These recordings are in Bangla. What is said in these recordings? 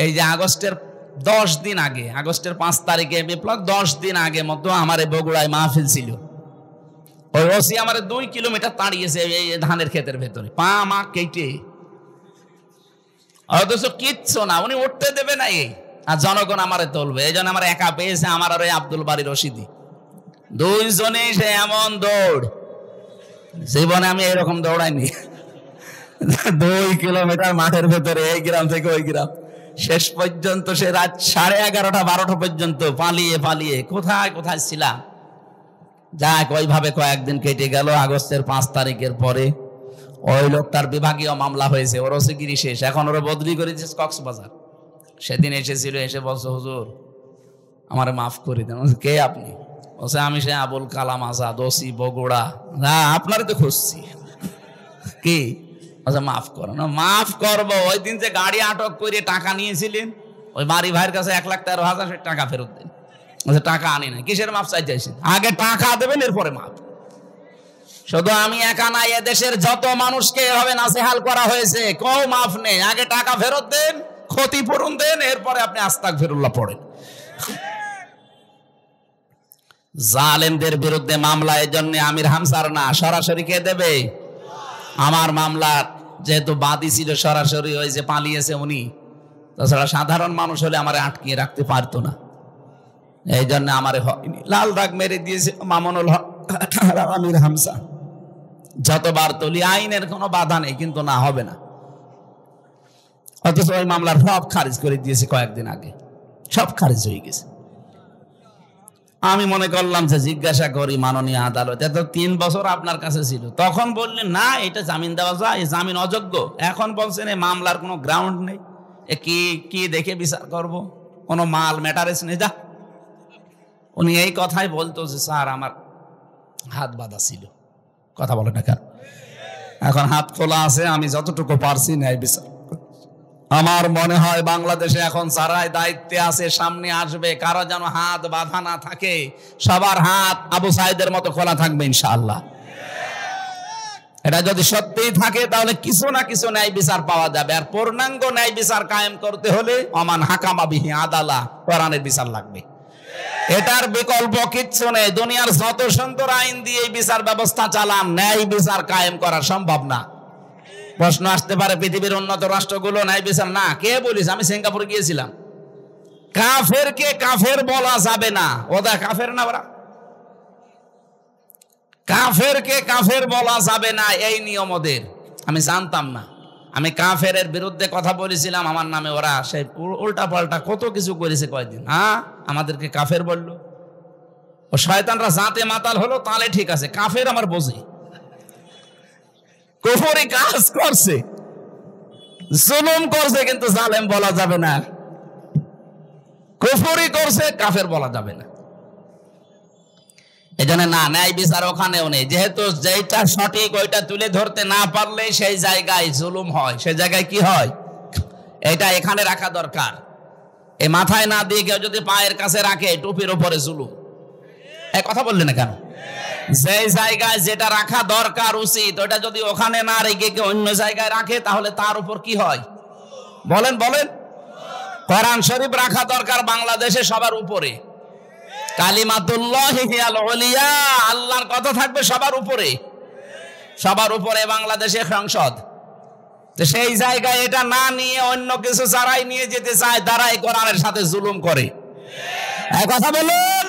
এই যে আগস্টের 10 দিন আগে, আগস্টের 5 তারিখে বিপ্লব, 10 দিন আগে মতো আমার বগুড়ায় মাহফিল ছিল। ওই ওসি আমার 2 কিলোমিটার তাড়িয়েছে এই ধানের ক্ষেতের ভেতরে, পা মা কেটে, অথচ কিচ্ছু না, উনি উঠতে দেবে না। এই আর জনগণ আমারে তুলবে, এই জন্য আমার একা পেয়েছে আমার আর ওই আব্দুল বাড়ি রশিদি, দুইজনেই সে এমন দৌড়, জীবনে আমি এরকম দৌড়াইনি। 2 কিলোমিটার মাঠের ভেতরে, এই গ্রাম থেকে ওই গ্রাম, শেষ পর্যন্ত সে রাত 11:30 12টা পর্যন্ত পালিয়ে পালিয়ে কোথায় কোথায় ছিলাম। যাক, ওইভাবে কয়েকদিন কেটে গেল। আগস্টের 5 তারিখের পরে ওই লোকটার বিভাগীয় মামলা হয়েছে, ওর ওসিগিরি শেষ, এখন ওরা বদলি করেছে কক্সবাজার। সেদিন এসেছিল, এসে বলছে হুজুর আমার মাফ করে দেন। কে আপনি? বলছে আমি সে আবুল কালাম আজাদ, ওসি বগুড়া। হ্যাঁ, আপনারই তো খুঁজছি। কি? আচ্ছা মাফ করো না। মাফ করবো? ওই দিন যে গাড়ি আটক করে টাকা নিয়েছিলেন, ওই বাড়ি ভাইয়ের কাছে 1,13,000 টাকা ফেরত দেন। আচ্ছা টাকা আনি না, কিসের মাফ চাইছেন? আগে টাকা দেবেন, এরপরে মাফ। শুধু আমি একা না, এদেশের যত মানুষকে এভাবে নাসিহাল করা হয়েছে, কেউ মাফ নেই। আগে টাকা ফেরত দেন, ক্ষতিপূরণ দেন, এরপরে আপনি আস্তাগফিরুল্লাহ পড়েন। জালেমদের বিরুদ্ধে মামলা এই জন্য আমির হামসার না, সরাসরি কে দেবে? আমার মামলা যেহেতু বাদী ছিল, সরাসরি ওই যে পালিয়েছে উনি, তাছাড়া সাধারণ মানুষ হলে আমারে আটকিয়ে রাখতে পারতো না, এই জন্য আমারে হয়নি। লাল দাগ মেরে দিয়েছে মামুনুল হক আমির হামসা। যতবার তুলি আইনের কোনো বাধা নেই, কিন্তু না, হবে না। অথচ ওই মামলার সব খারিজ করে দিয়েছে কয়েকদিন আগে, সব খারিজ হয়ে গেছে। আমি মনে করলাম যে জিজ্ঞাসা করি মাননীয় আদালত, এত 3 বছর আপনার কাছে ছিল, তখন বললেন না এটা জামিন দেওয়া যায়, জামিন অযোগ্য। এখন বলছেন এই মামলার কোনো গ্রাউন্ড নেই, এ কি দেখে বিচার করব, কোনো মাল ম্যাটারেস নেই। যা, উনি এই কথাই বলতো যে স্যার আমার হাত বাঁধা ছিল। কথা বলে না কেন? এখন হাত খোলা আছে, আমি যতটুকু পারছি ন্যায় বিচার। আমার মনে হয় বাংলাদেশে এখন যারাই দায়িত্বে আছে, সামনে আসবে, কারো যেন হাত বাঁধা না থাকে, সবার হাত আবু সাইদের মতো খোলা থাকবে ইনশাআল্লাহ। এটা যদি সত্যিই থাকে তাহলে কিছু না কিছু ন্যায় বিচার পাওয়া যাবে। আর পূর্ণাঙ্গ ন্যায় বিচার কায়েম করতে হলে অমান হাকামা বিহি আদালা, কোরআনের বিচার লাগবে। এটার বিকল্প কিচ্ছু নেই। দুনিয়ার যত সুন্দর আইন দিয়ে এই বিচার ব্যবস্থা চালান, ন্যায় বিচার কায়েম করা সম্ভব না। প্রশ্ন আসতে পারে পৃথিবীর উন্নত রাষ্ট্রগুলো ন্যায় বিচার না, কে বলিস? আমি সিঙ্গাপুরে গিয়েছিলাম, কাফেরকে কাফের বলা যাবে না। ওরা কাফের না, ওরা কাফেরকে কাফের বলা যাবে না, এই নিয়ম ওদের। আমি জানতাম না, আমি কাফেরের বিরুদ্ধে কথা বলেছিলাম আমার নামে, ওরা সেই উল্টা পাল্টা কত কিছু করেছে কয়েকদিন। হ্যাঁ, আমাদেরকে কাফের বললো। ও শয়তানরা জাতে মাতাল হলো, তাহলে ঠিক আছে। কাফের আমার বোঝে, কুফরি কাজ করছে, জুলুম করছে, কিন্তু জালেম বলা যাবে না। কুফরি করছে, কাফের বলা যাবে না। এই জন্য না, ন্যায় বিচার ওখানেও নেই। যেহেতু যেটা সঠিক ওইটা তুলে ধরতে না পারলে সেই জায়গায় জুলুম হয়, সেই জায়গায় কি হয়, এটা এখানে রাখা দরকার। এই মাথায় না দিয়ে কেউ যদি পায়ের কাছে রাখে, টুপির উপরে জুলুম। এই কথা বললেন না কেন? যে জায়গায় যেটা রাখা দরকার উচিত, ওটা যদি ওখানে না রেখে কেউ অন্য জায়গায় রাখে, তাহলে তার উপর কি হয় বলেন? বলেন। কোরআন শরীফ রাখা দরকার বাংলাদেশে সবার উপরে। কালিমাতুল্লাহি হিয়াল উলিয়া, আল্লাহর কথা থাকবে সবার উপরে, সবার উপরে বাংলাদেশের সংসদ। তো সেই জায়গায় এটা না নিয়ে অন্য কিছু যারাই নিয়ে যেতে চায়, তারাই কোরআনের সাথে জুলুম করে। এই কথা বলুন।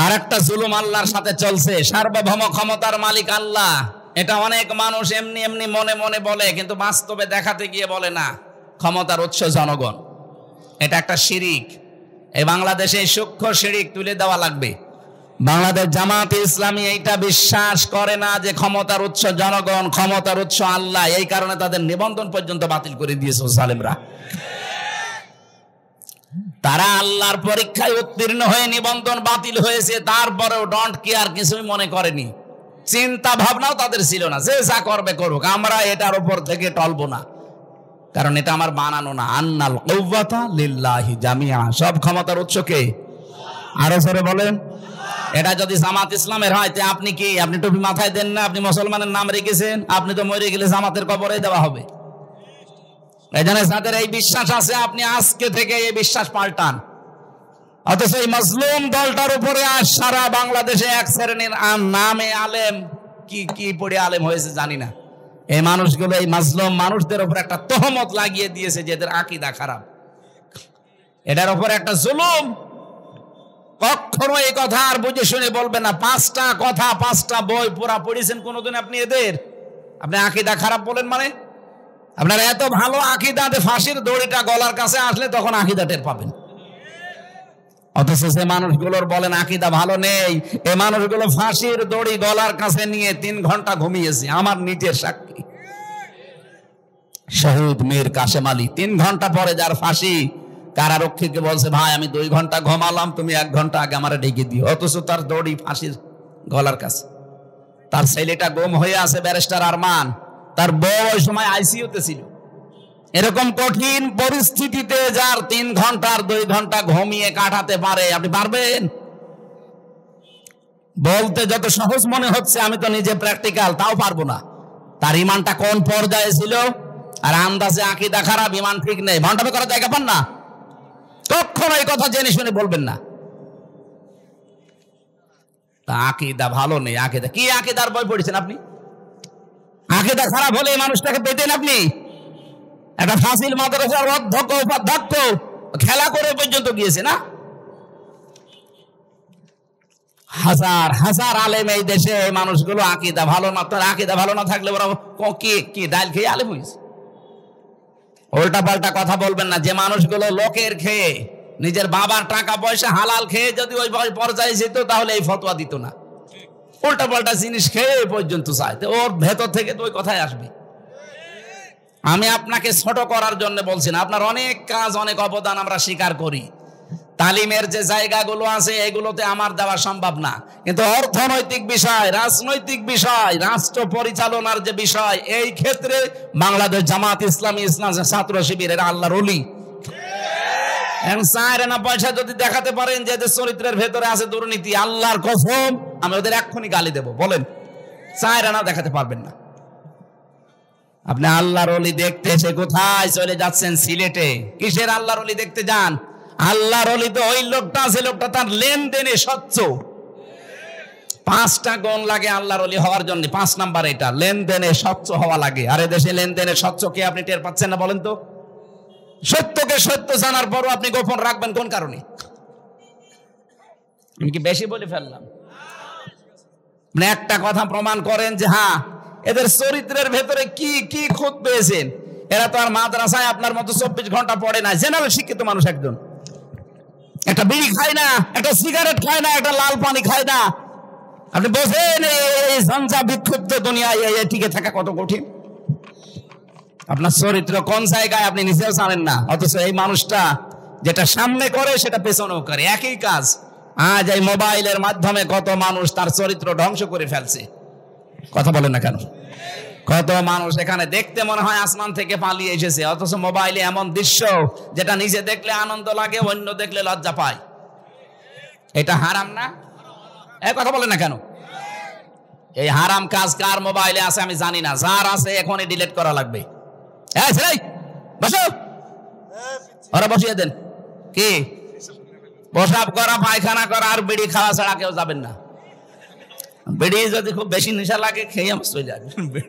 আর একটা জুলুম আল্লাহর সাথে চলছে, সার্বভৌম ক্ষমতার মালিক আল্লাহ। এটা অনেক মানুষ এমনি এমনি মনে মনে বলে, কিন্তু বাস্তবে দেখাতে গিয়ে বলে না। ক্ষমতার উৎস জনগণ, এটা একটা শিরিক। এই বাংলাদেশে সূক্ষ্ম শিরিক তুলে দেওয়া লাগবে। বাংলাদেশ জামাতে ইসলামী এইটা বিশ্বাস করে না যে ক্ষমতার উৎস জনগণ, ক্ষমতার উৎস আল্লাহ। এই কারণে তাদের নিবন্ধন পর্যন্ত বাতিল করে দিয়েছে জালেমরা। তারা আল্লাহর পরীক্ষায় উত্তীর্ণ হয়ে নিবন্ধন বাতিল হয়েছে, তারপরেও ডোন্ট কেয়ার, কিছুই মনে করেনি। চিন্তা ভাবনাও তাদের ছিল না, যে যা করবে করুক, আমরা এটার উপর থেকে টলবো না, কারণ এটা আমার বানানো না। আন্নাল কুওয়াতা লিল্লাহি জামিআ, সব ক্ষমতার উৎস কে? আরো জোরে বলেন। এটা যদি জামাত ইসলামের হয়, তে আপনি কি, আপনি টুপি মাথায় দেন না, আপনি মুসলমানের নাম রেখেছেন, আপনি তো মরে গেলে জামাতের কবরে দেওয়া হবে। এই জন্য যাদের এই বিশ্বাস আছে আপনি আজকে থেকে এই বিশ্বাস পাল্টান। অথচ এই মজলুম দলটার উপরে আজ সারা বাংলাদেশে এক শ্রেণীর নামে আলেম, কি কি পড়ে আলেম হয়েছে জানি না, এই মানুষগুলো এই মাজলুম মানুষদের উপর একটা তহমত লাগিয়ে দিয়েছে যে এদের আকীদা খারাপ। এটার উপর একটা জুলুম। কখনো এই কথা আর বুঝে শুনে বলবেন না। 5টা কথা 5টা বই পুরা পড়েছেন কোনোদিন আপনি এদের? আপনি আকীদা খারাপ বলেন মানে? আপনার এত ভালো আকীদা, ফাঁসির দড়িটা গলার কাছে আসলে তখন আকীদা টের পাবেন। অথচ যে মানুষগুলোর বলেন আকীদা ভালো নেই, এই মানুষগুলো ফাঁসির দড়ি গলার কাছে নিয়ে 3 ঘন্টা ঘুমিয়েছে। আমার নিজের সাক্ষী শহীদ মীর কাসেম আলী 3 ঘন্টা পরে যার ফাঁসি, কারারক্ষীকে বলছে ভাই আমি 2 ঘন্টা ঘুমালাম, তুমি 1 ঘন্টা আগে আমারে ডেকে দিও। অথচ তার দড়ি ফাঁসির গলার কাছে। তার ছেলেটা গুম হয়ে আছে ব্যারিস্টার আরমান, তার বউ ওই সময় আইসিইউতে ছিল। এরকম কঠিন পরিস্থিতিতে যার 3 ঘন্টা আর 2 ঘন্টা ঘুমিয়ে কাটাতে পারে, আপনি পারবেন? বলতে যত সহজ মনে হচ্ছে, আমি তো নিজে প্র্যাকটিক্যাল, তাও পারবো না। তার ইমানটা কোন পর্যায়ে ছিল? আর আন্দাজে আকীদা খারাপ, ইমান ঠিক নেই, ভণ্ডামি করার জায়গা পান না। কখনো এই কথা জেনে শুনে বলবেন না। তা আকীদা ভালো নেই, আকীদা কি? আকীদার বই পড়েছেন আপনি? আকীদা খারাপ হলে এই মানুষটাকে পেতেন আপনি? একটা ফাজিল মাদ্রাসার অধ্যক্ষ উপাধ্যক্ষ খেলা করে পর্যন্ত গিয়েছে না? হাজার হাজার আলেম এই দেশে, এই মানুষগুলো আকীদা ভালো না। তার আকীদা ভালো না থাকলে ওরা কি ডাল খেয়ে আলেম হয়েছে? উল্টা পাল্টা কথা বলবেন না। যে মানুষগুলো লোকের খেয়ে, নিজের বাবার টাকা পয়সা হালাল খেয়ে যদি ওই পর্যায়ে যেত তাহলে এই ফতোয়া দিত না। উল্টা পাল্টা জিনিস খেয়ে পর্যন্ত চায়, ওর ভেতর থেকে তো ওই কথাই আসবে। আমি আপনাকে ছোট করার জন্য বলছি না, আপনার অনেক কাজ অনেক অবদান আমরা স্বীকার করি। তালিমের যে জায়গাগুলো আছে এগুলোতে আমার দেওয়া সম্ভব না, কিন্তু অর্থনৈতিক বিষয়, রাজনৈতিক বিষয়, রাষ্ট্র পরিচালনার যে বিষয়, এই ক্ষেত্রে বাংলাদেশ জামাত ইসলামী ইসলাম ছাত্র শিবির এরা আল্লাহর ওলি। পয়সা যদি দেখাতে পারেন যে এদের চরিত্রের ভেতরে আছে দুর্নীতি, আল্লাহর কসম আমি ওদের এক্ষুনি গালি দেব। বলেন, 4 আনা দেখাতে পারবেন না। আপনি আল্লাহর ওলি দেখতে এসে কোথায় চলে যাচ্ছেন? সিলেটে। কিসের আল্লাহর ওলি দেখতে যান? আল্লাহর ওলি তো ওই লোকটা আছে, লোকটা তার লেনদেনে স্বচ্ছ। 5টা গুণ লাগে আল্লাহর ওলি হওয়ার জন্য। 5 নাম্বার এটা, লেনদেনে স্বচ্ছ হওয়া লাগে। আর দেশে লেনদেনে স্বচ্ছ কে আপনি টের পাচ্ছেন না? বলেন তো। সত্যকে সত্য জানার পরও আপনি গোপন রাখবেন কোন কারণে? আমি কি বেশি বলে ফেললাম? একটা কথা প্রমাণ করেন যে হ্যাঁ এদের চরিত্রের ভেতরে কি কি খুঁত পেয়েছেন। এরা তো আর মাদ্রাসায় আপনার মতো 24 ঘন্টা পড়ে না। জেনারেল শিক্ষিত মানুষ, একজন একটা বিড়ি খায় না, একটা সিগারেট খায় না, একটা লাল পানি খায় না। আপনি বোঝেন এই ঝঞ্ঝা বিক্ষুব্ধ দুনিয়ায় টিকে থাকা কত কঠিন। আপনার চরিত্র কোন জায়গায় আপনি নিজেও জানেন না, অথচ এই মানুষটা যেটা সামনে করে সেটা পেছনেও করে, একই কাজ। আজ এই মোবাইলের মাধ্যমে কত মানুষ তার চরিত্র ধ্বংস করে ফেলছে। কথা বলেন না কেন? কত মানুষ এখানে দেখতে মনে হয় আসমান থেকে পালিয়ে এসেছে, অথচ মোবাইলে এমন দৃশ্য যেটা নিজে দেখলে আনন্দ লাগে, অন্য দেখলে লজ্জা পায়। এটা হারাম না? কথা বলেন না কেন? এই হারাম কাজ কার মোবাইলে আছে আমি জানি না, যার আছে এখনই ডিলিট করা লাগবে। বসো, ওরা বসিয়ে দেন। কি প্রসাব করা, পায়খানা করা আর বিড়ি খাওয়া ছাড়া কেউ যাবেন না। বিড়ি যদি খুব বেশি নেশা লাগে খেয়ে আমার চলে যাবে।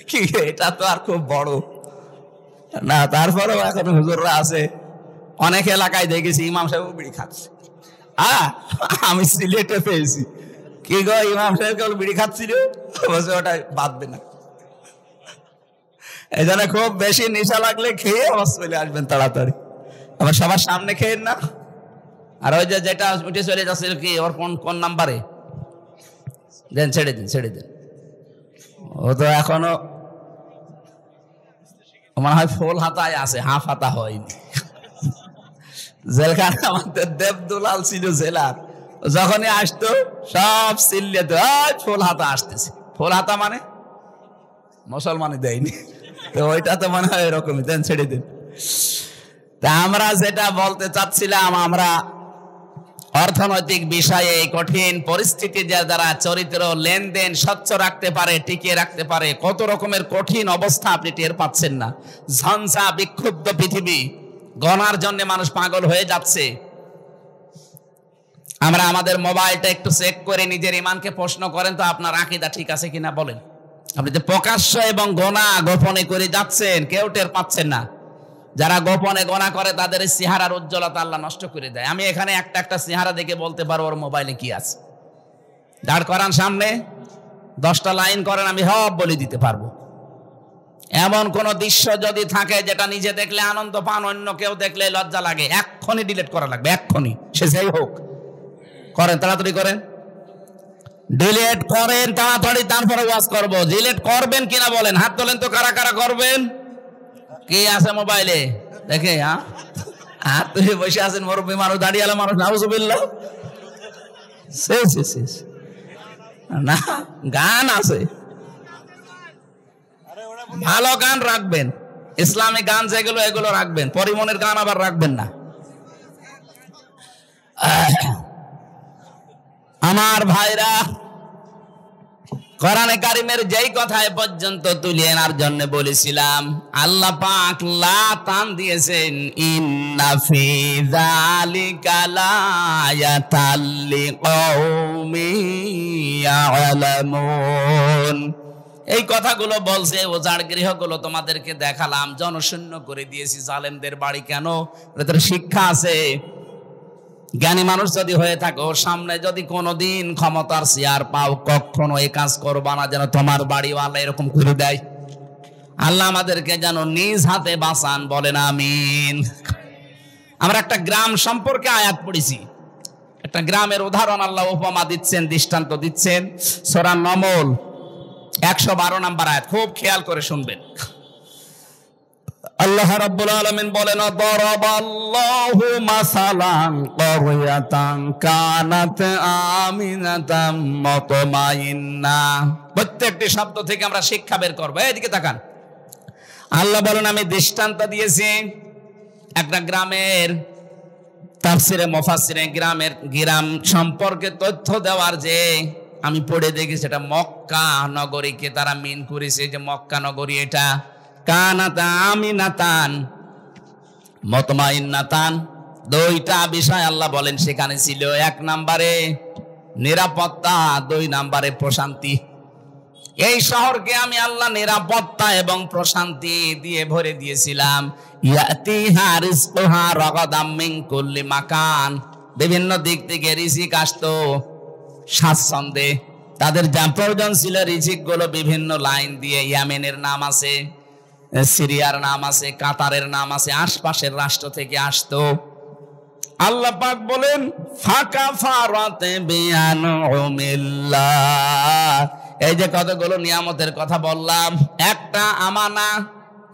কি এটা তো আর খুব বড় না। তারপরেও এখন হুজুররা আছে, অনেক এলাকায় দেখেছি ইমাম সাহেব বিড়ি খাচ্ছে। আমি সিলেটে পেয়েছি, কি গো ইমাম সাহেব কেবল বিড়ি খাচ্ছিল, বলছে ওটা বাদবে না। এই জন্য খুব বেশি নেশা লাগলে খেয়ে আমার চলে আসবেন তাড়াতাড়ি। আবার সবার সামনে খেয়েন না। আর ওই যে যেটা উঠে চলে যাচ্ছে কি ওর কোন নাম্বারে দেন, ছেড়ে দিন, ছেড়ে দিন। ও তো এখনো মনে হয় ফুল হাতায় আছে, হাফ হাতা হয়নি। জেলখানে আমাদের দেবদুলাল ছিল জেলার, যখনই আসতো সব চিল্লে তো ফুল হাতা আসতেছে। ফুল হাতা মানে মুসলমানই দেয়নি, তো ওইটা তো মনে হয় এরকমই। দেন, ছেড়ে দিন। তা আমরা যেটা বলতে চাচ্ছিলাম, আমরা অর্থনৈতিক বিষয়ে এই কঠিন পরিস্থিতি যারা চরিত্র লেনদেন স্বচ্ছ রাখতে পারে, টিকিয়ে রাখতে পারে, কত রকমের কঠিন অবস্থা আপনি টের পাচ্ছেন না। ঝঞ্ঝা বিক্ষুব্ধ পৃথিবী, গণার জন্য মানুষ পাগল হয়ে যাচ্ছে। আমরা আমাদের মোবাইলটা একটু চেক করে নিজের ইমানকে প্রশ্ন করেন তো, আপনার আকীদা ঠিক আছে কিনা বলেন। আপনি যে প্রকাশ্য এবং গোনা গোপনে করে যাচ্ছেন, কেউ টের পাচ্ছেন না। যারা গোপনে গোনা করে তাদের চেহারার উজ্জ্বলতা আল্লাহ নষ্ট করে দেয়। আমি এখানে একটা একটা চেহারা দেখে বলতে পারবো ওর মোবাইলে কি আছে। দাঁড় করান সামনে, 10টা লাইন করেন, আমি সব বলে দিতে পারবো। এমন কোন দৃশ্য যদি থাকে যেটা নিজে দেখলে আনন্দ পান, অন্য কেউ দেখলে লজ্জা লাগে, এক্ষুনি ডিলিট করা লাগবে, এক্ষুনি, সে যেই হোক। করেন, তাড়াতাড়ি করেন, ডিলিট করেন তাড়াতাড়ি, তারপরে ওয়াজ করবো। ডিলিট করবেন কিনা বলেন, হাত তোলেন তো, কারা কারা করবেন। কি আছে মোবাইলে দেখে? হাত তুলে বসে আছেন মুরব্বী মানুষ, দাঁড়িয়ে মানুষ, নাউজুবিল্লাহ। না, গান আছে, ভালো গান রাখবেন, ইসলামিক গান যেগুলো এগুলো রাখবেন, পরিমনের গান আবার রাখবেন না। আমার ভাইরা, কোরআনে কারিমের যেই কথা এ পর্যন্ত তুলে আনার জন্য বলেছিলাম, আল্লাহ পাক লা টান দিয়েছেন, ইন্না ফি যালিকা লায়াতাল লিকাউমিন ইয়ালামুন। এই কথাগুলো বলছে, ওজার গৃহগুলো তোমাদেরকে দেখালাম, জনশূন্য করে দিয়েছি। জালেমদের বাড়ি কেন? এদের শিক্ষা আছে। জ্ঞানী মানুষ যদি হয়ে থাকো, সামনে যদি কোনোদিন ক্ষমতার চেয়ার পাও, কখনো এই কাজ করবা না যেন তোমার বাড়িওয়ালা এরকম করে দেয়। আল্লাহ আমাদেরকে যেন নিজ হাতে বাঁচান, বলেন আমিন। আমরা একটা গ্রাম সম্পর্কে আয়াত পড়েছি, একটা গ্রামের উদাহরণ আল্লাহ উপমা দিচ্ছেন, দৃষ্টান্ত দিচ্ছেন। সূরা নমল 112 নম্বর আয়াত, খুব খেয়াল করে শুনবেন। আল্লাহ রাব্বুল আলামিন বলেন, দারাবাল্লাহু মাসালান ক্বরিয়াতান কানাত আমিনাতাম মুতমাইন্না। প্রত্যেকটি শব্দ থেকে আমরা শিক্ষা বের করব। এদিকে তাকান। আল্লাহ বলেন, আমি দৃষ্টান্ত দিয়েছি একটা গ্রামের। তাফসিরে মুফাসসিরে গ্রাম সম্পর্কে তথ্য দেওয়ার যে আমি পড়ে দেখি, সেটা মক্কা নগরীকে তারা মিন করেছে, যে মক্কা নগরী এটা কানাত আমিনাতান মুতমাইন্নাতান। দুইটা বিষয় আল্লাহ বলেন সেখানে ছিল। 1 নম্বরে নিরাপত্তা, 2 নম্বরে প্রশান্তি। এই শহরকে আমি আল্লাহ নিরাপত্তা এবং প্রশান্তি দিয়ে ভরে দিয়েছিলাম। ইয়াতিহা রিজকুহা রাগাদাম মিন কুল্লি মাকান, বিভিন্ন দিক থেকে রিজিক আসতো স্বাচ্ছন্দ্যে। তাদের যা প্রয়োজন ছিল রিজিক গুলো বিভিন্ন লাইন দিয়ে, ইয়ামেনের নাম আছে, সিরিয়ার নাম আছে, কাতারের নাম আছে, আশপাশের রাষ্ট্র থেকে আসতো। আল্লাহ পাক বলেন, ফাকাফারাত বিআনউমিল্লাহ। এই যে কতগুলো নিয়ামতের কথা বললাম, একটা আমানা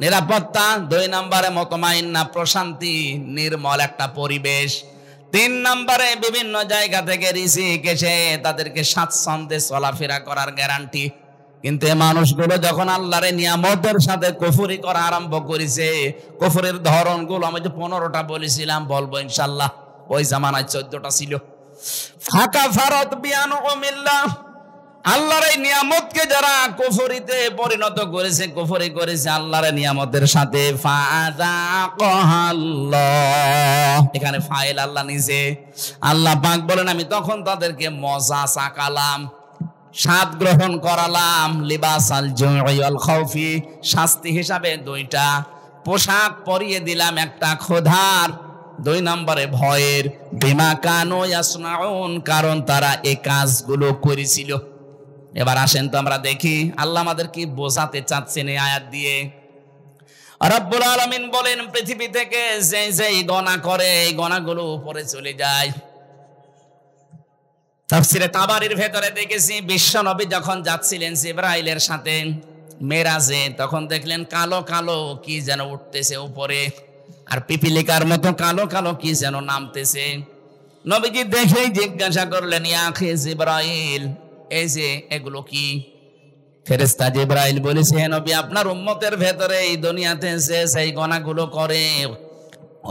নিরাপত্তা, 2 নম্বরে মুতমাইন্না প্রশান্তি, নির্মল একটা পরিবেশ, 3 নম্বরে বিভিন্ন জায়গা থেকে রিজিক এসে তাদেরকে স্বাচ্ছন্দ্যে চলাফেরা করার গ্যারান্টি। কিন্তু এই মানুষগুলো যখন আল্লাহর নিয়ামতের সাথে কুফরি করা আরম্ভ করেছে, কুফরের ধরনগুলো আমি যে 15টা বলেছিলাম, বলবো ইনশাআল্লাহ, ওই জামানায় 14টা ছিল। ফাকাফারাত বিআনউমিল্লাহ, আল্লাহর এই নিয়ামতকে যারা কুফরিতে পরিণত করেছে, কুফরি করেছে আল্লাহর নিয়ামতের সাথে, ফাযাকাল্লাহ, এখানে ফাইল আল্লাহ নিজে। আল্লাহ পাক বলেন, আমি তখন তাদেরকে মজা চাকালাম, স্বাদ গ্রহণ করালাম, লিবাসাল জুই ওয়াল খাউফি, শাস্তি হিসাবে 2টা পোশাক পরিয়ে দিলাম, একটা ক্ষুধার, 2 নম্বরে ভয়ের, বিমা কানু ইয়াসনাউন, কারণ তারা এই কাজগুলো করেছিল। এবার আসেন তো আমরা দেখি আল্লাহ আমাদের কি বোঝাতে চাচ্ছেন এই আয়াত দিয়ে। রব্বুল আলামিন বলেন, পৃথিবী থেকে যে গুনাহ করে এই গুনাহগুলো উপরে চলে যায়। তাফসিরে তাবারির ভেতরে দেখেছি, বিশ্ব নবী যখন যাচ্ছিলেন জিবরাইলের সাথে মেরাজে, তখন দেখলেন কালো কালো কি যেন উঠতেছে উপরে, আর পিপিলিকার মতো কালো কালো কি যেন নামতেছে। নবীজি দেখেই জিজ্ঞাসা করলেন, ইয়া আখি জিবরাইল, এই যে এগুলো কি? ফেরেশতা জিবরাইল বলেছে, হে নবী, আপনার উম্মতের ভেতরে এই দুনিয়াতে সেই গুনাহগুলো করে,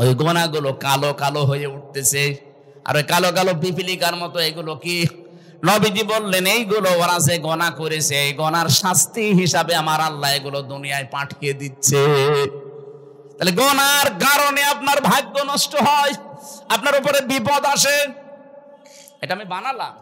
ওই গুনাহগুলো কালো কালো হয়ে উঠতেছে। আর ওই কালো কালো পিপিলিকার মতো এগুলো কি? নবীজি বললেন এইগুলো ওরা যে গোনা করেছে এই গোনার শাস্তি হিসাবে আমার আল্লাহ এগুলো দুনিয়ায় পাঠিয়ে দিচ্ছে। তাহলে গোনার কারণে আপনার ভাগ্য নষ্ট হয়, আপনার উপরে বিপদ আসে, এটা আমি বানালাম।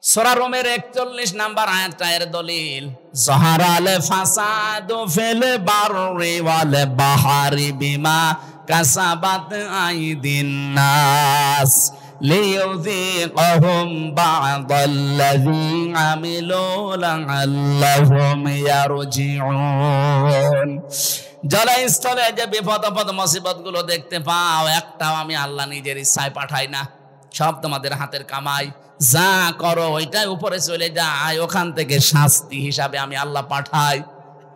সূরা রোমের 41 নাম্বার আয়াতটা এর দলিল। যাহারাল ফাসাদু ফিল বাররি ওয়াল বাহরি বিমা কাসাবাত আইদিন নাস লিইউযিকাহুম বা'দাল্লাযী আমিলু লা'আল্লাহুম ইয়ারজিউন। জলস্থলে যে বিপদ আপদ মুসিবত গুলো দেখতে পাও, একটাও আমি আল্লাহ নিজের ইচ্ছায় পাঠাই না, সব তোমাদের হাতের কামাই। যা করো ওইটাই উপরে চলে যায়, ওখান থেকে শাস্তি হিসাবে আমি আল্লাহ পাঠাই।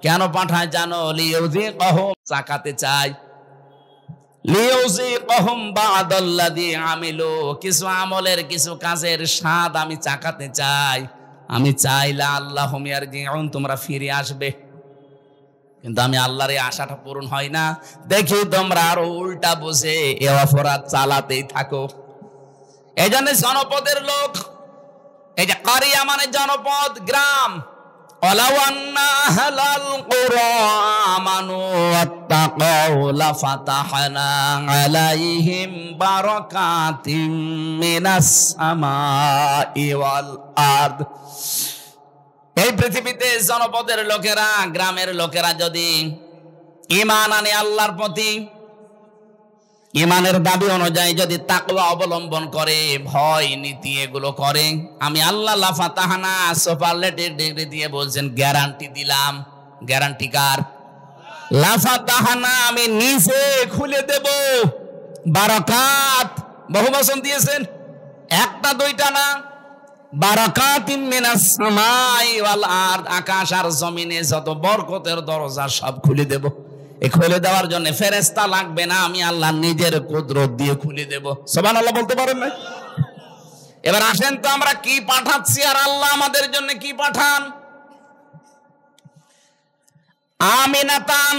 কেন পাঠাই জানো? লিইউযিকাহুম, চাকাতে চাই। লিইউযিকাহুম বা'দাল্লাযী আমিলু, কিছু আমলের কিছু কাজের স্বাদ আমি চাকাতে চাই। আমি চাইলে আল্লাহুম ইয়ারজিউন, তোমরা ফিরে আসবে। কিন্তু আমি আল্লাহর এই আশাটা পূরণ হয় না দেখি তোমরা আরো উল্টা বুঝে এ অপরাধ চালাতেই থাকো। এই জন্য জনপদের লোক, এই যে কারিয়া মানে জনপদ, গ্রাম। ওয়ালাউ আন্না আহলাল কুরা আমানু ওয়াত্তাকাউ লাফাতাহনা আলাইহিম বারাকাতিম মিনাস সামাই ওয়াল আরদ। এই পৃথিবীতে জনপদের লোকেরা, গ্রামের লোকেরা যদি ঈমান আনে আল্লাহর প্রতি, ঈমানের দাবি অনুযায়ী যদি তাকওয়া অবলম্বন করে, ভয় নীতি এগুলো করে, আমি আল্লাহ লাফাতাহানা সুপারলেটিভ ডিগ্রি দিয়ে বলছেন গ্যারান্টি দিলাম। গ্যারান্টি কার? লাফাতাহানা, আমি নিজে খুলে দেব বারাকাত। বহু বচন দিয়েছেন, একটা দুইটা না। বারাকাতিন মিনাস সামাই ওয়াল আরদ, আকাশ আর জমিনে যত বরকতের দরজা সব খুলে দেব। এই খুলে দেওয়ার জন্য ফেরেশতা লাগবে না, আমি আল্লাহ নিজের কুদরত দিয়ে খুলে দেব। সুবহানাল্লাহ বলতে পারেন না? এবার আসেন তো আমরা কি পাঠাচ্ছি আর আল্লাহ আমাদের জন্য কি পাঠান। আমিনাতান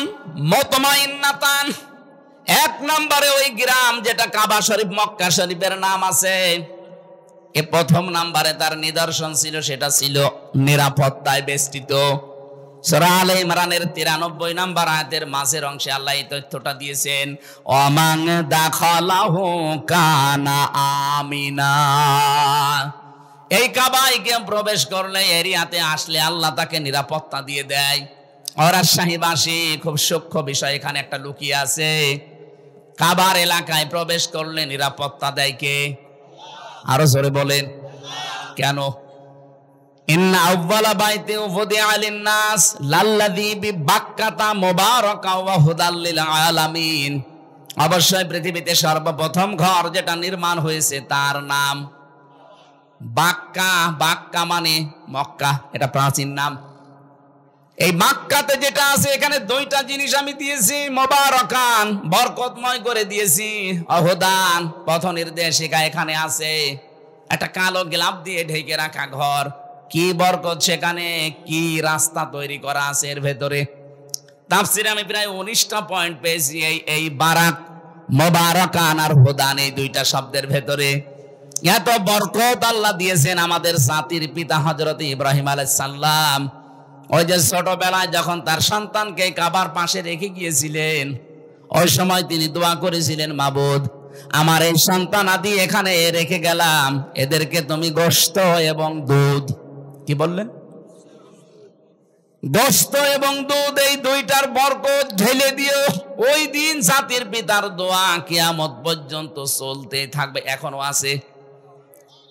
মুতমাইন্নাতান, এক নম্বরে ওই গ্রাম যেটা কাবা শরীফ মক্কা শরীফের নাম আছে, এ প্রথম নাম্বারে তার নিদর্শন ছিল, সেটা ছিল নিরাপত্তায় বেষ্টিত। সূরা আলে ইমরানের 93 নাম্বার আয়াতের মাঝের অংশে আল্লাহ এই তথ্যটা দিয়েছেন, ওয়ামান দাখালাহু কানা আমিনা। এই কাবায় কেউ প্রবেশ করলে, এরিয়াতে আসলে আল্লাহ তাকে নিরাপত্তা দিয়ে দেয়। রাজশাহীবাসী, খুব সূক্ষ্ম বিষয় এখানে একটা লুকিয়ে আছে। কাবার এলাকায় প্রবেশ করলে নিরাপত্তা দেয় কে? আরো জোরে বলেন কেন? ইন্না আউওয়ালা বাইতি উফদিআ লিন-নাস লাল্লাযী বিবাক্কাতা মুবারাকা ওয়া হুদাল লিল আলামিন। অবশ্যই পৃথিবীতে সর্বপ্রথম ঘর যেটা নির্মাণ হয়েছে তার নাম বাক্কা। বাক্কা মানে মক্কা, এটা প্রাচীন নাম। এই মক্কাতে যেটা আছে, এখানে দুইটা জিনিস আমি দিয়েছি, মুবারাকান, বরকতময় করে দিয়েছি, অহুদান, পথ নির্দেশিকা এখানে আছে। একটা কালো গ্লাভ দিয়ে ঢেকে রাখা ঘর, কি বরকত সেখানে, কি রাস্তা তৈরি করা আছে এর ভেতরে। তাফসিরে আমি প্রায় 19টা পয়েন্ট পেয়েছি এই বারাক, মুবারাকান আর হুদান, এই দুইটা শব্দের ভেতরে। এত বরকত আল্লাহ দিয়েছেন আমাদের জাতির পিতা হযরত ইব্রাহিম আলাইহিস সালাম। ওই যে ছোটবেলায় যখন তার সন্তানকে কাবার পাশে রেখে গিয়েছিলেন, ওই সময় তিনি দোয়া করেছিলেন, মাবুদ আমার এই সন্তান আদি এখানে রেখে গেলাম, এদেরকে তুমি গোশত এবং দুধ, কি বললেন? গোশত এবং দুধ, এই দুইটার বরকত ঢেলে দিও। ওই দিন জাতির পিতার দোয়া কিয়ামত পর্যন্ত চলতে থাকবে, এখনো আছে।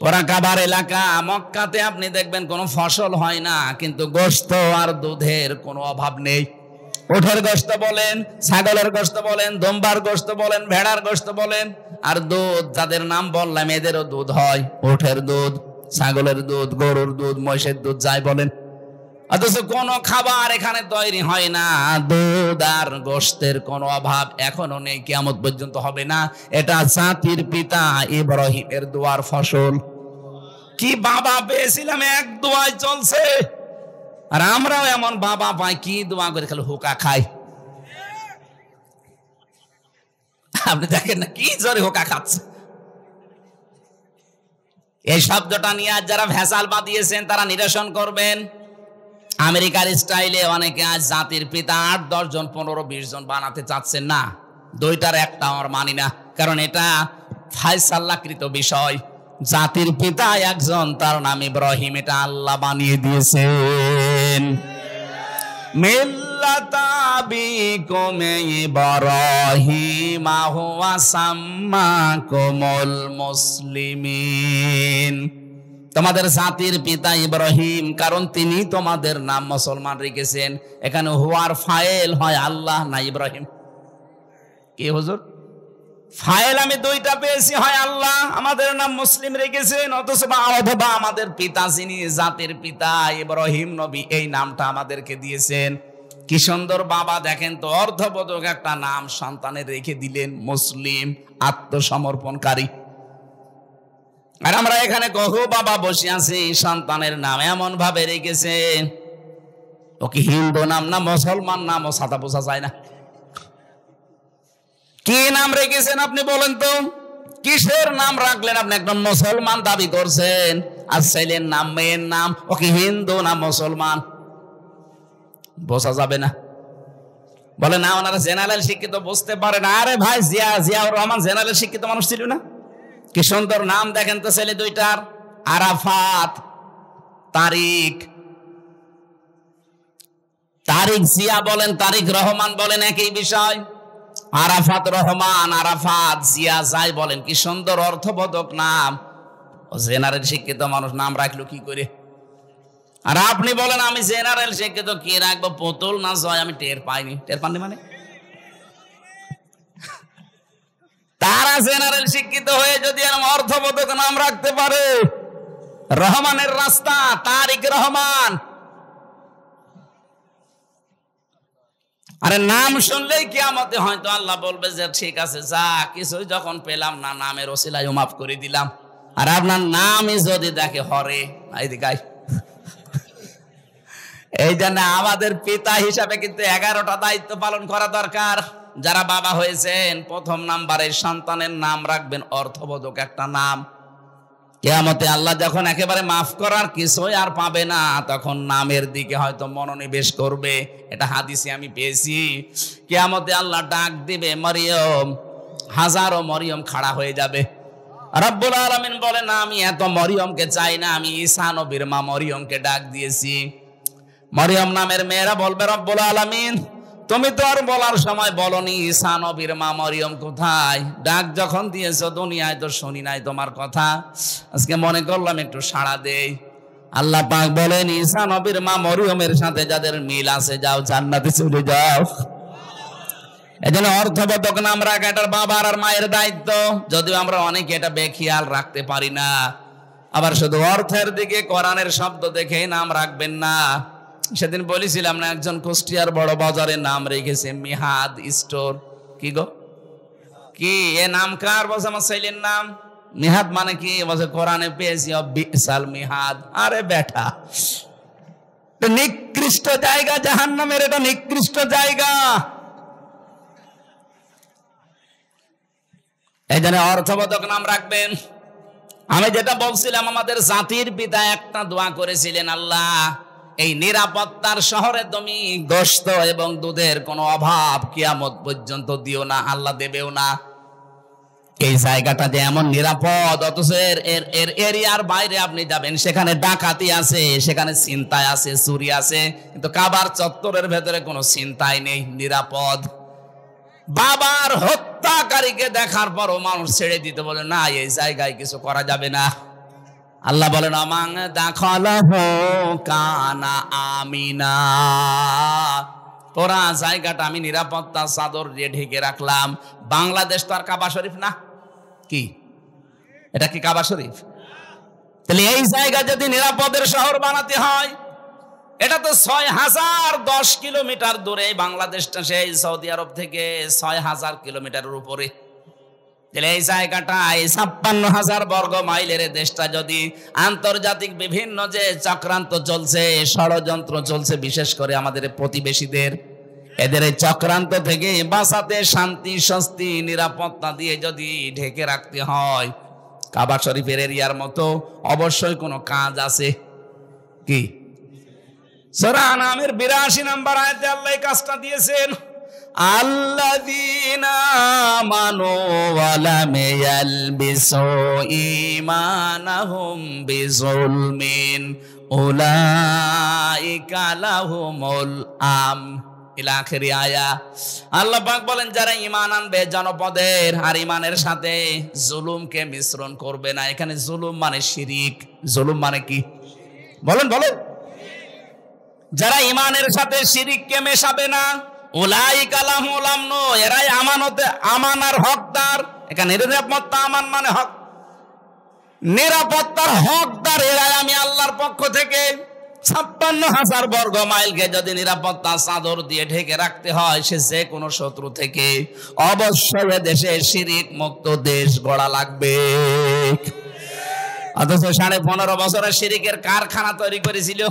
পুরা কাবার এলাকা মক্কাতে আপনি দেখবেন কোনো ফসল হয় না, কিন্তু গোশত আর দুধের কোনো অভাব নেই। উটের গোশত বলেন, ছাগলের গোশত বলেন, দুম্বার গোশত বলেন, ভেড়ার গোশত বলেন, আর দুধ যাদের নাম বললাম এদেরও দুধ হয়। উটের দুধ, ছাগলের দুধ, গরুর দুধ, মহিষের দুধ, যাই বলেন। অথচ কোনো খাবার এখানে তৈরি হয় না, দুধ আর গোশতের কোনো অভাব এখনো নেই, কিয়ামত পর্যন্ত হবে না। এটা জাতির পিতা ইব্রাহিমের দোয়ার ফসল। কি বাবা পেয়েছিলাম, এক দোয়ায় চলছে। আর আমরাও এমন বাবা পাই, কি দোয়া করে খালি হুকা খাই। আপনি দেখেন না কি জোরে হুকা খাচ্ছে। এই শব্দটা নিয়ে আজ যারা ভেজাল বাঁধিয়েছেন তারা নিরসন করবেন। আমেরিকার স্টাইলে অনেকে আজ জাতির পিতা 8-10 জন 15-20 জন বানাতে চাচ্ছেন না, দুইটার একটা আমার মানি না, কারণ এটা ফায়সাল্লাকৃত বিষয়। জাতির পিতা একজন, তার নাম ইব্রাহিম, এটা আল্লাহ বানিয়ে দিয়েছেন। মিল্লাতা বিকুম ইব্রাহিম হুয়া সাম্মাকুমুল মুসলিমিন। তোমাদের জাতির পিতা ইব্রাহিম, কারণ তিনি তোমাদের নাম মুসলমান রেখেছেন। এখানে হুয়ার ফাইল হয় আল্লাহ না ইব্রাহিম। কি হুজুর, ফাইল আমি দুইটা পেয়েছি, হয় আল্লাহ আমাদের নাম মুসলিম রেখেছেন, অথবা আমাদের পিতা যিনি জাতির পিতা ইব্রাহিম নবী এই নামটা আমাদেরকে দিয়েছেন। কি সুন্দর বাবা, দেখেন তো, অর্থবোধক একটা নাম সন্তানের রেখে দিলেন, মুসলিম, আত্মসমর্পণকারী। আর আমরা এখানে বহু বাবা বসে আছি, সন্তানের নাম এমন ভাবে রেখেছে, ও কি হিন্দু নাম না মুসলমান নাম, ও সাদা বোঝা যায় না। কি নাম রেখেছেন আপনি বলেন তো? কিসের নাম রাখলেন আপনি? একদম মুসলমান দাবি করছেন, আর ছেলের নাম মেয়ের নাম ও কি হিন্দু না মুসলমান, বোঝা যাবে না। বলে না ওনারা জেনারেল শিক্ষিত, বুঝতে পারে না। আরে ভাই, জিয়াউর রহমান জেনারেল শিক্ষিত মানুষ ছিল না? কি সুন্দর নাম দেখেন তো ছেলে দুইটার, আরাফাত, তারিক। তারিক জিয়া বলেন, তারিক রহমান বলেন, একই বিষয়। আরাফাত রহমান, আরাফাত জিয়া যাই বলেন, কি সুন্দর অর্থবোধক নাম। জেনারেল শিক্ষিত মানুষ নাম রাখলো কি করে? আর আপনি বলেন আমি জেনারেল শিক্ষিত, কি রাখবো, পুতুল না জয়, আমি টের পাইনি। টের পাননি মানে? তারা জেনারেল শিক্ষিত হয়ে যদি অর্থবোধক নাম রাখতে পারে, রহমানের রাস্তা, তারিক রহমান। আরে নাম শুনলেই কিয়ামতে হয়তো আল্লাহ বলবে যে ঠিক আছে, যা কিছুই যখন পেলাম না, নামের ওসিলায় মাফ করে দিলাম। আর আপনার নামই যদি দেখে হরে, এইদিকে এই জন্য আমাদের পিতা হিসাবে কিন্তু 11টা দায়িত্ব পালন করা দরকার। যারা বাবা হয়েছেন, প্রথম নাম্বারে সন্তানের নাম রাখবেন অর্থবোধক একটা নাম। কিয়ামতে আল্লাহ যখন একেবারে মাফ করার কিছুই আর পাবে না, তখন নামের দিকে হয়তো মনোনিবেশ করবে। এটা হাদিসে আমি পেয়েছি। কিয়ামতে আল্লাহ ডাক দিবে মরিয়ম, হাজারো মরিয়ম খাড়া হয়ে যাবে। রব্বুল আলামিন বলে না, আমি এত মরিয়মকে চাই না, আমি ঈসা নবীর মা মরিয়মকে ডাক দিয়েছি। মরিয়ম নামের মেয়েরা বলবে, রব্বুল আলামিন তুমি তো আর বলার সময় বলনি ঈসা নবীর মা মরিয়ম কোথায়? ডাক যখন দিয়েছো দুনিয়ায় তো শুনি নাই তোমার কথা, আজকে মনে করলাম একটু সাড়া দেই। আল্লাহ পাক বলেন, ঈসা নবীর মা মরিয়মের সাথে যাদের মিল আছে, যাও জান্নাতে চলে যাও। এজন্য অর্থবোধক নাম রাখা এটার বাবার আর মায়ের দায়িত্ব। যদিও আমরা অনেকে এটা বেখেয়াল রাখতে পারি না। আবার শুধু অর্থের দিকে কোরআনের শব্দ দেখে নাম রাখবেন না। সেদিন বলেছিলাম না, একজন কুষ্টিয়ার বড় বাজারে নাম রেখেছে মিহাদ স্টোর। কি গো, কি এ নাম কার? বলছে আমার ছেলের নাম। মিহাদ মানে কি? বলছে কোরআনে পেয়েছি বিসাল মিহাদ। আরে বেটা, নিকৃষ্ট জায়গা জাহান্নামের, এটা নিকৃষ্ট জায়গা। এই জন্য অর্থবোধক নাম রাখবেন। আমি যেটা বলছিলাম, আমাদের জাতির পিতা একটা দোয়া করেছিলেন, আল্লাহ এই নিরাপত্তার শহরে তুমি গোশত এবং দুধের কোনো অভাব কিয়ামত পর্যন্ত দিও না, আল্লাহ দেবেও না। এই জায়গাটা যে এমন নিরাপদ, অথচ এর এরিয়ার বাইরে আপনি যাবেন, সেখানে ডাকাতি আছে, সেখানে ছিনতাই আছে, চুরি আছে, কিন্তু কাবার চত্বরের ভেতরে কোনো ছিনতাই নেই, নিরাপদ। বাবার হত্যাকারীকে দেখার পরও মানুষ ছেড়ে দিতে বলে না, এই জায়গায় কিছু করা যাবে না। আল্লাহ বলেন, আমাং দাখালাহু কানা আমিনা, তোরা জায়গাটা আমি নিরাপত্তা চাদর দিয়ে ঢেকে রাখলাম। বাংলাদেশ তো আর কাবা শরীফ না, কি এটা কি কাবা শরীফ? তাহলে এই জায়গা যদি নিরাপদের শহর বানাতে হয়, এটা তো 6010 কিলোমিটার দূরে বাংলাদেশটা, সেই সৌদি আরব থেকে 6000 কিলোমিটারের উপরে। এই জায়গাটা, এই 56,000 বর্গ মাইলের দেশটা যদি আন্তর্জাতিক বিভিন্ন যে চক্রান্ত চলছে, ষড়যন্ত্র চলছে, বিশেষ করে আমাদের প্রতিবেশীদের, এদের এই চক্রান্ত থেকে বাঁচাতে শান্তি, স্বস্তি, নিরাপত্তা দিয়ে যদি ঢেকে রাখতে হয়, কাবা শরীফের এরিয়ার মতো অবশ্যই কোনো কাজ আছে কি? সূরা আনামের 82 নম্বর আয়াতে আল্লাহ এই কাজটা দিয়েছেন, আল্লাযীনা আমানু ওয়া লাম ইয়ালবিসু ঈমানাহুম বিযুলমিন উলাইকা লাহুমুল ইলা আখিরি আয়া। আল্লাহ পাক বলেন যারা ঈমান আনবে জনপদের আর ঈমানের সাথে জুলুমকে মিশ্রণ করবে না। এখানে জুলুম মানে শিরিক। জুলুম মানে কি বলেন বলেন? যারা ঈমানের সাথে শিরিককে মেশাবে না, উলাইকা লাহুমুল আমন, এরাই আমানার হকদার। এখানে নিরাপত্তা, আমান মানে হক, নিরাপত্তার হকদার এরাই আমি আল্লাহর পক্ষ থেকে। 56,000 বর্গ মাইলকে যদি নিরাপত্তা চাদর দিয়ে ঢেকে রাখতে হয় সে যে কোনো শত্রু থেকে, অবশ্যই দেশে শিরিক মুক্ত দেশ গড়া লাগবে। অথচ 15.5 বছরের শিরিকের কারখানা তৈরি করেছিল।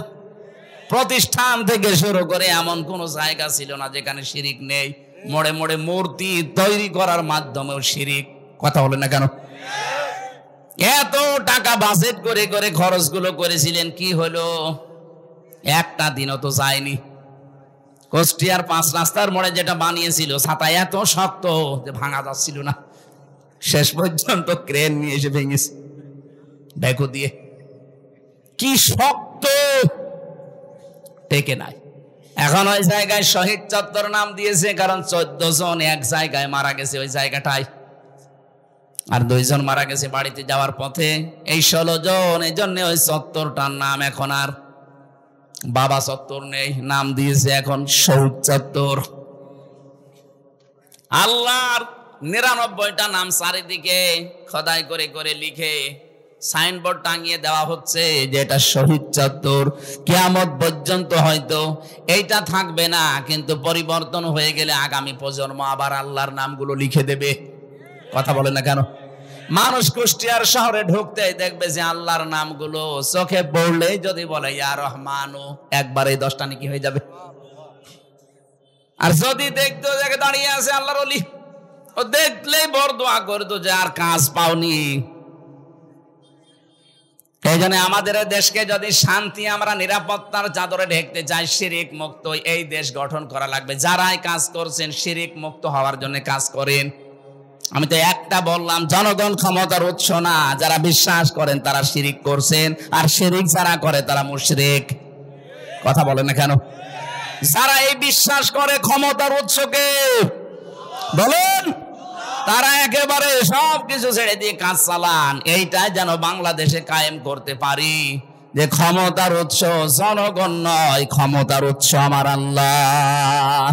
প্রতিষ্ঠান থেকে শুরু করে এমন কোন জায়গা ছিল না যেখানে শিরিক নেই। মোড়ে মোড়ে মূর্তি তৈরি করার মাধ্যমেও শিরিক। কথা বলেন না কেন? এত টাকা বাজেট করে করে খরচগুলো করেছিলেন, কি হলো? একটা দিনও তো যায়নি। কুষ্টিয়ার 5 রাস্তার মোড়ে যেটা বানিয়েছিল ছাতা এত শক্ত যে ভাঙা যাচ্ছিল না, শেষ পর্যন্ত ক্রেন নিয়ে এসে ভেঙেছে ব্যাকু দিয়ে। কি শক্ত, টেকে নাই। এখন ওই জায়গায় শহীদ চত্বর নাম দিয়েছে, কারণ 14 জন এক জায়গায় মারা গেছে ওই জায়গাটায়, আর 2 জন মারা গেছে বাড়িতে যাওয়ার পথে। এই 16 জন, এই জন্য ওই চত্বরটার নাম এখন আর বাবা চত্বর নেই, নাম দিয়েছে এখন শহীদ চত্বর। আল্লাহর 99টা নাম চারিদিকে খোদাই করে করে লিখে সাইনবোর্ড টাঙিয়ে দেওয়া হচ্ছে যে এটা শহীদ চত্বর। কিয়ামত পর্যন্ত হয়তো এইটা থাকবে না, কিন্তু পরিবর্তন হয়ে গেলে আগামী প্রজন্ম আবার আল্লাহর নামগুলো লিখে দেবে। কথা বলে না কেন? মানুষ কুষ্টিয়ার শহরে ঢুকতে দেখবে যে আল্লাহর নামগুলো চোখে পড়লেই যদি বলে ইয়া রহমানু, একবারে 10টা নাকি হয়ে যাবে। আর যদি দেখতো যে দাঁড়িয়ে আছে আল্লাহর ওলি, ও দেখলেই বড় দোয়া করতো যে আর কাজ পাওনি। এই জন্য আমাদের দেশকে যদি শান্তি, আমরা নিরাপত্তার চাদরে ঢেকতে চাই, শিরিক মুক্ত এই দেশ গঠন করা লাগবে। যারাই কাজ করছেন শিরিক মুক্ত হওয়ার জন্য কাজ করেন। আমি তো একটা বললাম, জনগণ ক্ষমতার উৎস না। যারা বিশ্বাস করেন তারা শিরিক করছেন, আর শিরিক যারা করে তারা মুশরিক। কথা বলেন না কেন? যারা এই বিশ্বাস করে ক্ষমতার উৎসকে বলেন, তারা একেবারে সবকিছু ছেড়ে দিয়ে কাজ চালান। এইটাই যেন বাংলাদেশে কায়েম করতে পারি যে ক্ষমতার উৎস জনগণ নয়, ক্ষমতার উৎস আমার আল্লাহ।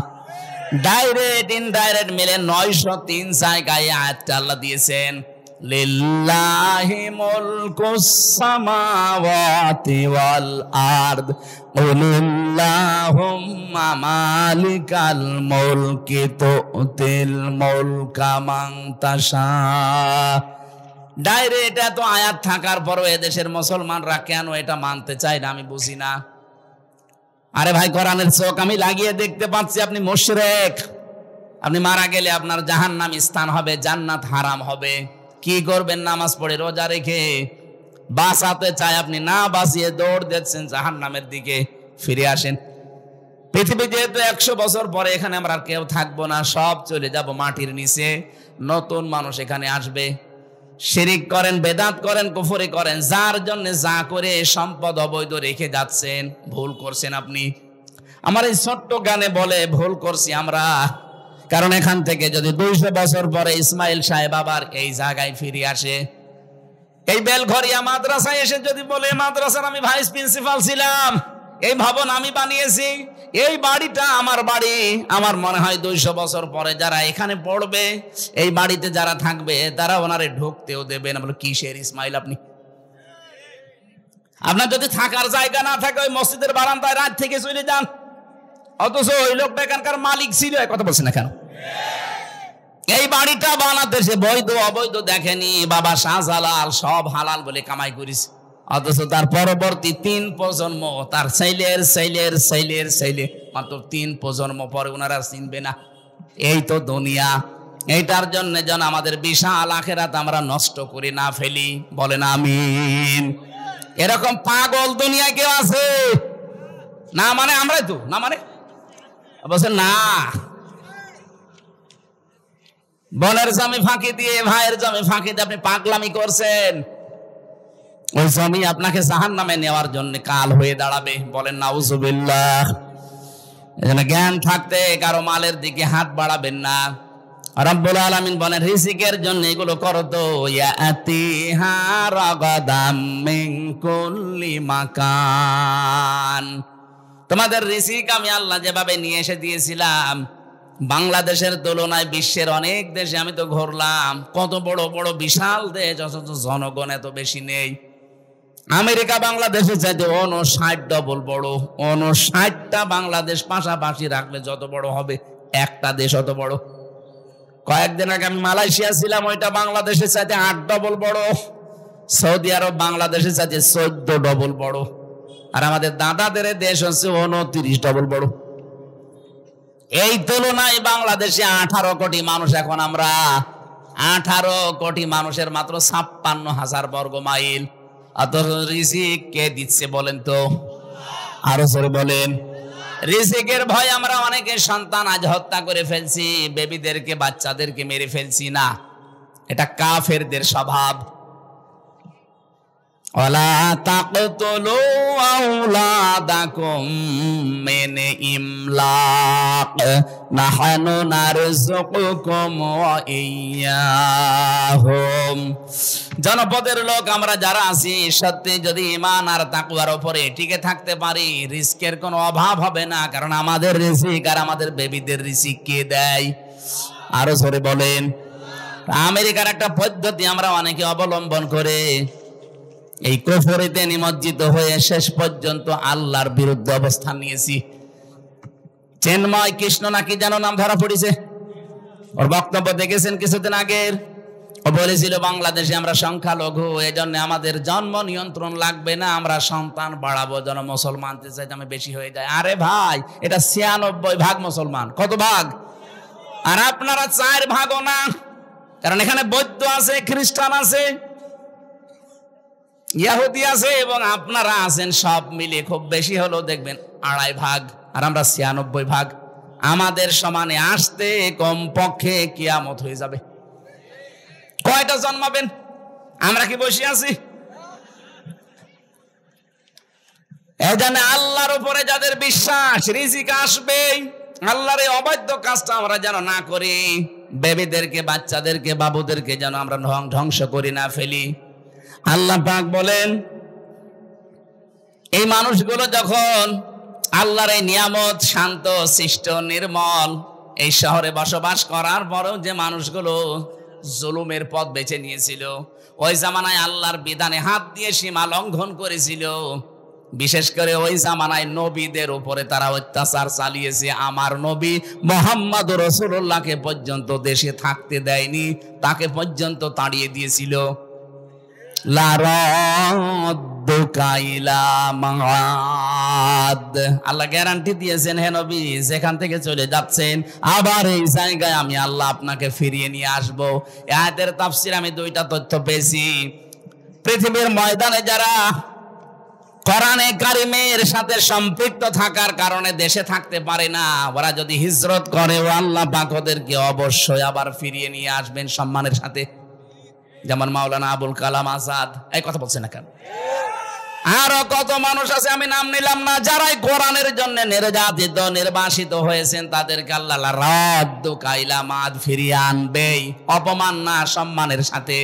ডাইরেক্ট ইনডাইরেক্ট মিলে 903 জায়গায় আয়াতটা আল্লাহ দিয়েছেন, লিল্লাহি মুলকুস সামাওয়াতি ওয়াল আরদ কুলিল্লাহুম্মা মালিকাল মুলকি তুতিল মুলকা মান তাশা। ডাইরেক্ট এত আয়াত থাকার পরও এদেশের মুসলমানরা কেন এটা মানতে চায় না আমি বুঝি না। আরে ভাই, কোরআনের চোখ আমি লাগিয়ে দেখতে পাচ্ছি আপনি মুশরিক। আপনি মারা গেলে আপনার জাহান্নামী স্থান হবে, জান্নাত হারাম হবে। কি করবেন? নামাজ পড়ে রোজা রেখে বাঁচাতে চায়, আপনি না বাঁচিয়ে দৌড় দিচ্ছেন জাহান্নামের দিকে। ফিরে আসেন। পৃথিবী যেহেতু 100 বছর পরে এখানে আমরা কেউ থাকবো না, সব চলে যাব মাটির নিচে। নতুন মানুষ এখানে আসবে। শিরিক করেন, বেদাত করেন, কুফরি করেন, যার জন্য যা করে সম্পদ অবৈধ রেখে যাচ্ছেন, ভুল করছেন আপনি। আমার এই ছোট্ট গানে বলে ভুল করছি আমরা, কারণ এখান থেকে যদি 200 বছর পরে ইসমাইল সাহেব আবার এই জায়গায় ফিরে আসে, এই বেলঘরিয়া মাদ্রাসায় এসে যদি বলে মাদ্রাসার আমি ভাইস প্রিন্সিপাল ছিলাম, এই ভবন আমি বানিয়েছি, এই বাড়িটা আমার বাড়ি, আমার মনে হয় 200 বছর পরে যারা এখানে পড়বে, এই বাড়িতে যারা থাকবে, তারা ওনারে ঢুকতেও দেবে না। বলে কিসের ইসমাইল আপনি? আপনার যদি থাকার জায়গা না থাকে ওই মসজিদের বারান্দায় রাত থেকে চলে যান। অথচ ওই লোকটা এখানকার মালিক ছিল। কথা বলছেন না কেন? এই বাড়িটা বানাতে সে বৈধ অবৈধ দেখেনি। বাবা শাহজালাল সব হালাল বলে কামাই করিস। অথচ তার পরবর্তী 3 প্রজন্ম, তার ছেলের ছেলের ছেলের ছেলে, মাত্র 3 প্রজন্ম পরে ওনারা চিনবে না। এই তো দুনিয়া। এইটার জন্য যেন আমাদের বিশাল আখিরাত আমরা নষ্ট করি না ফেলি, বলেন আমিন। এরকম পাগল দুনিয়ায় কেউ আছে? না মানে আমরাই তো, না মানে বলছেন না। বোনের জমি ফাঁকি দিয়ে, ভাইয়ের জমি ফাঁকি দিয়ে আপনি পাগলামি করছেন, ওই জমি আপনাকে জাহান্নামে নেওয়ার জন্য কাল হয়ে দাঁড়াবে, বলেন নাউজুবিল্লাহ। এজন্য জ্ঞান থাকতে কারো মালের দিকে হাত বাড়াবেন না। রব্বুল আলামিন বলেন রিজিকের জন্য এগুলো করো তো, ইয়াতিহা রাগাদাম মিন কুল্লি মাকান। তোমাদের রিজিক আমি আল্লাহ যেভাবে নিয়ে এসে দিয়েছিলাম, বাংলাদেশের তুলনায় বিশ্বের অনেক দেশে আমি তো ঘুরলাম, কত বড় বড় বিশাল দেশ, অথচ জনগণ এত বেশি নেই। আমেরিকা বাংলাদেশের চাইতে 59 ডবল বড়। 59টা বাংলাদেশ পাশাপাশি রাখলে যত বড় হবে একটা দেশ অত বড়। কয়েকদিন আগে আমি মালয়েশিয়া ছিলাম, ওইটা বাংলাদেশের চাইতে 8 ডবল বড়। সৌদি আরব বাংলাদেশের চাইতে 14 ডবল বড়। আর আমাদের দাদাদের দেশ হচ্ছে 29 ডবল বড়। এই তুলনায় বাংলাদেশে 18 কোটি মানুষ, এখন আমরা 18 কোটি মানুষের মাত্র 56,000 বর্গ মাইল। অথচ রিজিক কে দিচ্ছে বলেন তো? আরো জোরে বলেন। রিজিকের ভয় আমরা অনেকে সন্তান আজ হত্যা করে ফেলছি, বেবিদেরকে, বাচ্চাদেরকে মেরে ফেলছি না, এটা কাফেরদের স্বভাব। ওয়ালা তাকতুলু আওলাদাকুম মিন ইমলাক নাহনু নারযুকুকুম ওয়া ইয়্যাহুম। জনপদের লোক আমরা যারা আছি, সত্যি যদি ঈমান আর তাকওয়ার উপরে টিকে থাকতে পারি, রিজিকের কোনো অভাব হবে না। কারণ আমাদের রিজিক আর আমাদের বেবিদের রিজিক কে দেয়? আরো জোরে বলেন। আমেরিকার একটা পদ্ধতি আমরা অনেকে অবলম্বন করে এই কুফরিতে নিমজ্জিত হয়ে শেষ পর্যন্ত আল্লাহর বিরুদ্ধে অবস্থান নিয়েছি। চেন্ময় কৃষ্ণ নাকি যেন নাম ধরা পড়েছে, ওর বক্তব্য দেখেছেন কিছুদিন আগের। ও বলেছিল বাংলাদেশে আমরা সংখ্যালঘু, এই জন্য আমাদের জন্ম নিয়ন্ত্রণ লাগবে না, আমরা সন্তান বাড়াবো যেন মুসলমানদের চাইতে আমি বেশি হয়ে যায়। আরে ভাই, এটা 96% মুসলমান। কত ভাগ? আর আপনারা 4 ভাগও না, কারণ এখানে বৌদ্ধ আছে, খ্রিস্টান আছে, ইহুদি আছে এবং আপনারা আছেন, সব মিলে খুব বেশি হলেও দেখবেন 2.5 ভাগ, আর আমরা 96 ভাগ। আমাদের সমানে আসতে কমপক্ষে কিয়ামত হয়ে যাবে। কয়টা জন্মাবেন? আমরা কি বসে আছি? এজন্য আল্লাহর উপরে যাদের বিশ্বাস, রিজিক আসবে। আল্লাহর এই অবাধ্য কাজটা আমরা যেন না করি, বেবিদেরকে, বাচ্চাদেরকে, বাবুদেরকে যেন আমরা ধ্বংস করি না ফেলি। আল্লাহ পাক বলেন এই মানুষগুলো যখন আল্লাহর এই নিয়ামত, শান্ত, শিষ্ট, নির্মল এই শহরে বসবাস করার পরেও যে মানুষগুলো জুলুমের পথ বেছে নিয়েছিল, ওই জামানায় আল্লাহর বিধানে হাত দিয়ে সীমা লঙ্ঘন করেছিল, বিশেষ করে ওই জামানায় নবীদের উপরে তারা অত্যাচার চালিয়েছে। আমার নবী মুহাম্মদ রাসূলুল্লাহকে পর্যন্ত দেশে থাকতে দেয়নি, তাকে পর্যন্ত তাড়িয়ে দিয়েছিল। আল্লাহ গ্যারান্টি দিয়েছেন, হে নবী যেখান থেকে চলে যাচ্ছেন আবার এই জায়গায় আমি আল্লাহ আপনাকে ফিরিয়ে নিয়ে আসবো। এই আয়াতের তাফসীর আমি 2টা তথ্য পেয়েছি। পৃথিবীর ময়দানে যারা কোরআনে কারিমের সাথে সম্পৃক্ত থাকার কারণে দেশে থাকতে পারে না, ওরা যদি হিজরত করে, ও আল্লাহ পাক ওদেরকে অবশ্যই আবার ফিরিয়ে নিয়ে আসবেন সম্মানের সাথে। যেমন মাওলানা আবুল কালাম আজাদ, এই কথা বলছে না কেন? আরো কত মানুষ আছে, আমি নাম নিলাম না, যারাই কোরআনের জন্য নির্যাতিত, নির্বাসিত হয়েছেন, তাদেরকে আল্লাহ রাদ্দুকা ইলা মাদ ফিরিয়ে আনবেই, অপমান না, সম্মানের সাথে।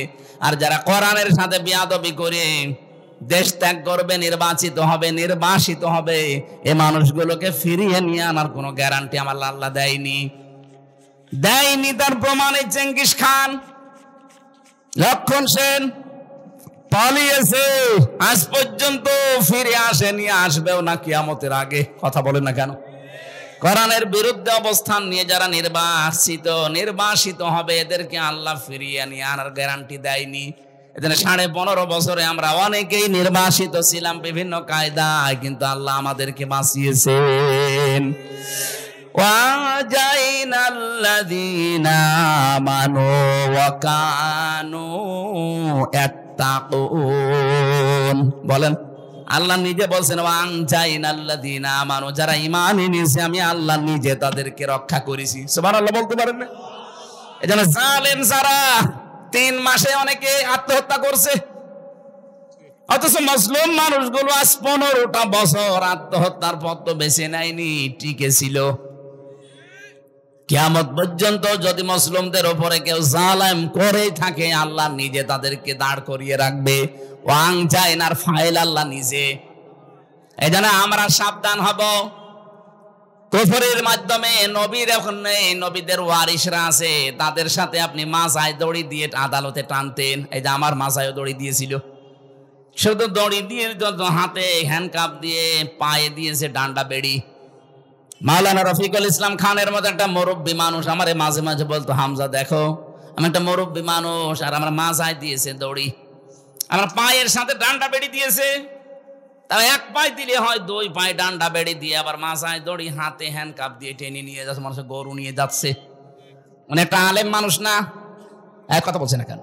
আর যারা কোরআনের সাথে বিয়াদবি করে দেশ ত্যাগ করবে, নির্বাচিত হবে, নির্বাসিত হবে, এই মানুষগুলোকে ফিরিয়ে নিয়ে আনার কোনো গ্যারান্টি আমার আল্লাহ দেয়নি। তার প্রমাণে চেঙ্গিস খান, লক্ষণ সেন পালিয়েছে, আজ পর্যন্ত ফিরে আসেনি, আসবেও না কিয়ামতের আগে। কথা বলেন না কেন? কোরআনের বিরুদ্ধে অবস্থান নিয়ে যারা নির্বাসিত হবে, এদেরকে আল্লাহ ফিরিয়ে নিয়ে আনার গ্যারান্টি দেয়নি। এখানে 15.5 বছরে আমরা অনেকেই নির্বাসিত ছিলাম বিভিন্ন কায়দায়, কিন্তু আল্লাহ আমাদেরকে বাঁচিয়েছেন। ওয়াজাইনাল্লাযীনা আমানু ওয়া কানু ইয়াত্তাকুন। বলেন, আল্লাহ নিজে বলছেন ওয়াজাইনাল্লাযীনা আমানু, যারা ঈমান এনেছে আমি আল্লাহ নিজে তাদেরকে রক্ষা করেছি। সুবহানাল্লাহ বলতে পারেন না? এজন্য জালেম যারা 3 মাসে অনেকে আত্মহত্যা করছে, অথচ মুসলিম মানুষগুলো আজ 15টা বছর আত্মহত্যার পথ তো বেছে নেয়নি, টিকে ছিল। কিয়ামত পর্যন্ত যদি মুসলিমদের উপরে কেউ জালেম করেই থাকে, আল্লাহ নিজে তাদেরকে দাঁড় করিয়ে রাখবে। ওয়াং চায়নার ফাইল আল্লাহ নিজে। এই জন্য আমরা সাবধান হব। কুফরের মাধ্যমে নবীর এখন নেই, নবীদের ওয়ারিসরা আছে, তাদের সাথে আপনি মাজায় দড়ি দিয়ে আদালতে টানতেন। এই যে আমার মাজায় দড়ি দিয়েছিল, শুধু দড়ি দিয়ে, হাতে হ্যান্ডকাপ দিয়ে, পায়ে দিয়েছে ডান্ডা বেড়ি। মাওলানা রফিকুল ইসলাম খানের মতো একটা মুরব্বী মানুষ আমারে মাঝে মাঝে বলতো, হামজা দেখো আমি একটা মুরব্বী মানুষ, আর আমার মাজায় দিয়েছে দড়ি, আমার পায়ের সাথে ডান্ডা বেড়ি দিয়েছে। তাও 1 পায়ে দিলে হয়, 2 পায়ে ডান্ডা বেড়ি দিয়ে আবার মাজায় দড়ি, হাতে হ্যান্ডকাপ দিয়ে টেনে নিয়ে যাচ্ছে, মানুষের গরু নিয়ে যাচ্ছে। মানে একটা আলেম মানুষ না? এক কথা বলছে না কেন?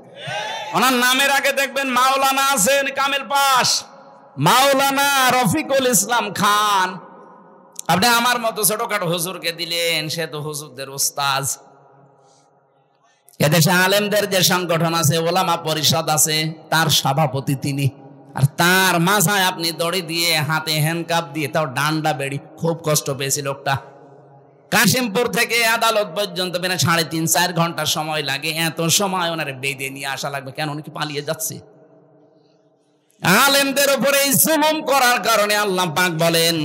ওনার নামের আগে দেখবেন মাওলানা আছেন, কামেল পাশ, মাওলানা রফিকুল ইসলাম খান। আপনি আমার মতো ছোটখাটো হুজুরকে দিলেন, সে তো হুজুরদের উস্তাদ। এদেশে আলেমদের যে সংগঠন আছে, ওলামা পরিষদ আছে, তার সভাপতি তিনি। আর তার মাথায় আপনি দড়ি দিয়ে, হাতে হ্যান্ডকাপ দিয়ে, তাও ডান্ডা বেড়ি। খুব কষ্ট পেয়েছে লোকটা। কাশিমপুর থেকে আদালত পর্যন্ত 3.5-4 ঘন্টা সময় লাগে। এত সময় ওনারে বেঁধে নিয়ে আসা লাগবে কেন? উনি কি পালিয়ে যাচ্ছে? আলেমদের উপরে জুলুম করার কারণে আল্লাহ পাক বলেন,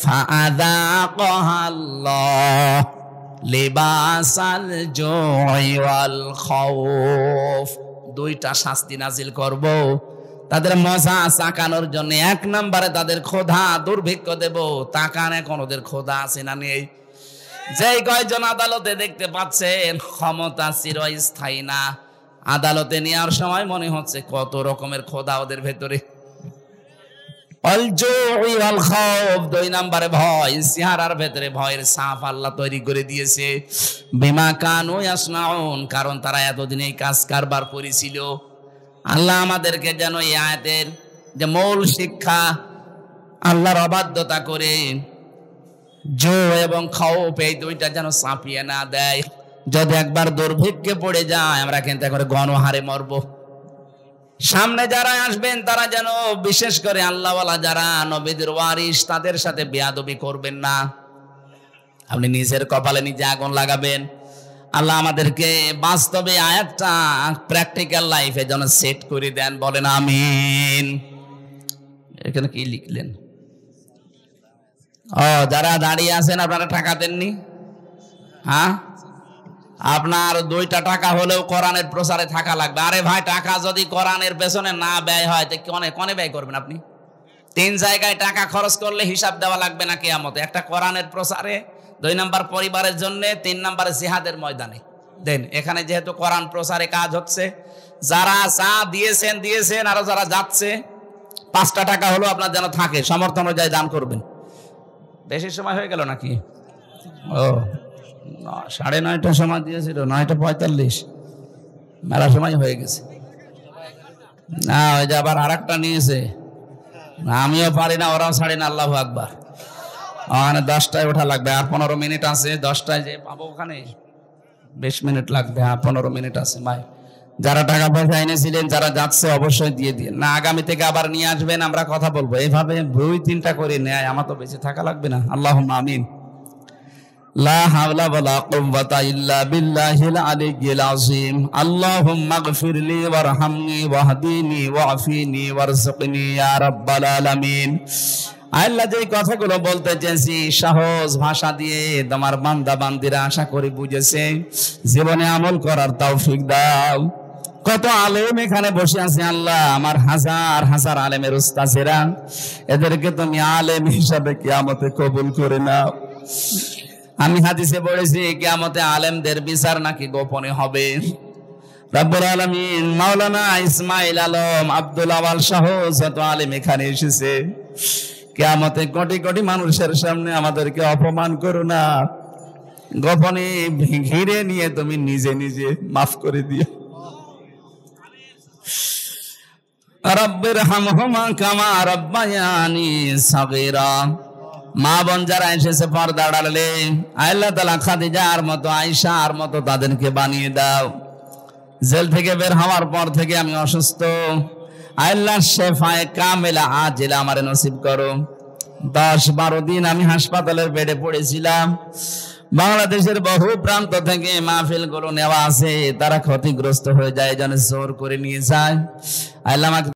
ফাআযাকাল্লাহ লিবাসাল জুই ওয়াল খাউফ। 2টা শাস্তি নাজিল করব তাদের মজা চাকানোর জন্য। 1 নম্বরে তাদের ক্ষুধা দুর্ভিক্ষ দেব। তাকান এখন ওদের ক্ষুধা আছে না নেই? যেই কয়জন আদালতে দেখতে পাচ্ছেন ক্ষমতা চিরস্থায়ী না, আদালতে নেওয়ার সময় মনে হচ্ছে কত রকমের ক্ষুধা ওদের ভেতরে। 2 নম্বরে ভয়, চেহারার ভেতরে ভয়ের ছাপ আল্লাহ তৈরি করে দিয়েছে। বিমা কানু ইয়াসনাউন, কারণ তারা এতদিন এই কাজ কারবার করেছিল। আল্লাহ আমাদেরকে যেন এই আয়াতের যে মূল শিক্ষা, আল্লাহর অবাধ্যতা করে জো এবং খাওপ, এই 2টা যেন চাপিয়ে না দেয়। যদি একবার দুর্ভিক্ষে পড়ে যায়, আমরা কিন্তু করে গণহারে মরব। সামনে যারা আসবেন তারা যেন, বিশেষ করে আল্লাহওয়ালা যারা নবীদের ওয়ারিস, তাদের সাথে বেয়াদবি করবেন না। আপনি নিজের কপালে নিজে আগুন লাগাবেন। আল্লাহ আমাদেরকে বাস্তবে আয়াতটা প্র্যাকটিক্যাল লাইফে যেন সেট করে দেন, বলেন আমিন। এখানে কি লিখলেন? যারা দাঁড়িয়ে আছেন আপনারা টাকা দেননি? হ্যাঁ, আপনার 2টা টাকা হলেও কোরআনের প্রচারে থাকা লাগবে। আরে ভাই, টাকা যদি কোরআনের পেছনে না ব্যয় হয় তো কোনে ব্যয় করবেন আপনি? 3 জায়গায় টাকা খরচ করলে হিসাব দেওয়া লাগবে না কিয়ামতে। একটা কোরআনের প্রচারে, 2 নম্বর পরিবারের জন্য, 3 নম্বরে জিহাদের ময়দানে দেন। এখানে যেহেতু কোরআন প্রচারে কাজ হচ্ছে, যারা চা দিয়েছেন, আরো যারা যাচ্ছে, 5টা টাকা হলেও আপনার যেন থাকে, সমর্থন অনুযায়ী দান করবেন। বেশি সময় হয়ে গেল নাকি? 9:30টার সময় দিয়েছিল, 9:45, মেলা সময় হয়ে গেছে। না, ওই যে আবার আরেকটা নিয়েছে, আমিও পারি না, ওরাও ছাড়ি না। আল্লাহু আকবার। ওখানে 10টায় ওঠা লাগবে, আর 15 মিনিট আছে। 10টায় যে পাবো ওখানে 20 মিনিট লাগবে। 15 মিনিট আছে ভাই। যারা টাকা পয়সা এনেছিলেন, যারা যাচ্ছে, অবশ্যই দিয়ে দিন না। আগামী থেকে আবার নিয়ে আসবেন, আমরা কথা বলবো। এইভাবে 2-3টা করে নেয়, আমার তো বেঁচে থাকা লাগবে না। আল্লাহুম্মা আমিন। লা হাওলা ওয়ালা কুওয়াতা ইল্লা বিল্লাহিল আলিয়্যিল আযীম। আল্লাহুম্মা গফিরলি ওয়ারহামনি ওয়াহদিনি ওয়াফিনি ওয়ারযুকনি ইয়া রাব্বাল আলামিন। আল্লাহ, যে কথাগুলো বলতে চেয়েছি সহজ ভাষা দিয়ে তোমার বান্দা বান্দিরা আশা করি বুঝেছে, জীবনে আমল করার তৌফিক দাও। কত আলেম এখানে বসে আছে আল্লাহ, আমার হাজার হাজার আলেমের উস্তাদেরা, এদেরকে তুমি আলেম হিসাবে কিয়ামতে কবুল করে নাও। আমি হাদিসে পড়েছি কিয়ামতে আলেমদের বিচার নাকি গোপনে হবে। রব্বুল আলামিন মাওলানা ইসমাইল আলম, আব্দুল আওয়াল সহ যত আলেম এখানে এসেছে, কিয়ামতে কোটি কোটি মানুষের সামনে আমাদেরকে অপমান করো না। গোপনে ঘিরে নিয়ে তুমি নিজে নিজে মাফ করে দিও। রব্বির হামহুমা কামা রাব্বায়ানি সাগীরা। মা বোন যারা এসেছে পর্দা আড়ালে, আল্লাহ তাআলা খাদিজার মতো, আয়েশার মতো তাদেরকে বানিয়ে দাও। জেল থেকে বের হওয়ার পর থেকে আমি অসুস্থ, আল্লাহ শেফায়ে কামেলা আজেলা আমারে নসিব করো। 10-12 দিন আমি হাসপাতালের বেডে পড়েছিলাম। বাংলাদেশের বহু প্রান্ত থেকে মাহফিল গুলো নেওয়া আছে, তারা ক্ষতিগ্রস্ত হয়ে যায়, যেন জোর করে নিয়ে যায়। আল্লাহ আমাকে